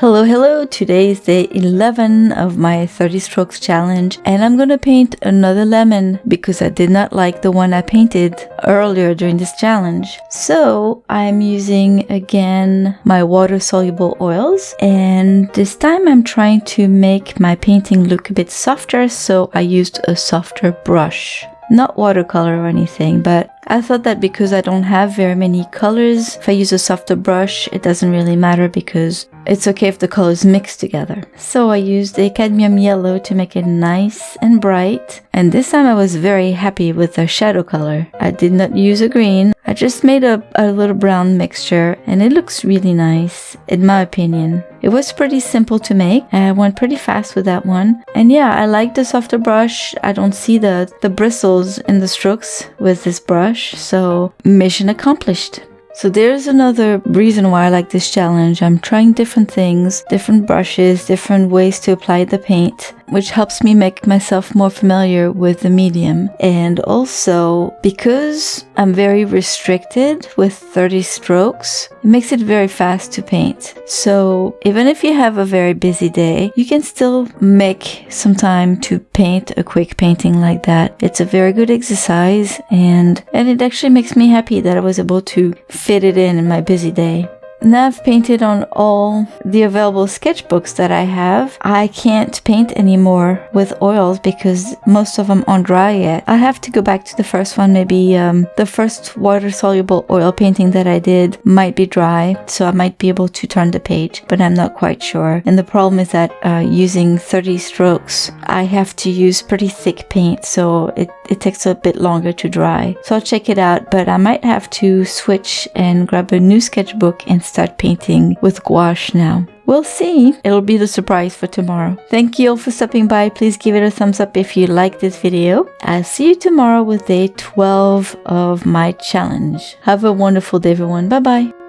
Hello, today is day 11 of my 30 strokes challenge and I'm gonna paint another lemon because I did not like the one I painted earlier during this challenge. So I'm using again my water soluble oils, and this time I'm trying to make my painting look a bit softer, so I used a softer brush. Not watercolor or anything, but I thought that because I don't have very many colors, if I use a softer brush, it doesn't really matter because it's okay if the colors mix together. So I used a cadmium yellow to make it nice and bright, and this time I was very happy with the shadow color. I did not use a green, I just made a little brown mixture, and it looks really nice, in my opinion. It was pretty simple to make, and I went pretty fast with that one. And yeah, I like the softer brush. I don't see the bristles in the strokes with this brush, so mission accomplished. So there's another reason why I like this challenge. I'm trying different things, different brushes, different ways to apply the paint, which helps me make myself more familiar with the medium. And also, because I'm very restricted with 30 strokes, it makes it very fast to paint. So even if you have a very busy day, you can still make some time to paint a quick painting like that. It's a very good exercise, and it actually makes me happy that I was able to fit it in my busy day. Now I've painted on all the available sketchbooks that I have. I can't paint anymore with oils because most of them aren't dry yet. I have to go back to the first one. Maybe the first water-soluble oil painting that I did might be dry, so I might be able to turn the page, but I'm not quite sure. And the problem is that using 30 strokes, I have to use pretty thick paint, so it takes a bit longer to dry. So I'll check it out, but I might have to switch and grab a new sketchbook and start painting with gouache now. We'll see. It'll be the surprise for tomorrow. Thank you all for stopping by. Please give it a thumbs up if you like this video. I'll see you tomorrow with day 12 of my challenge. Have a wonderful day, everyone. Bye bye.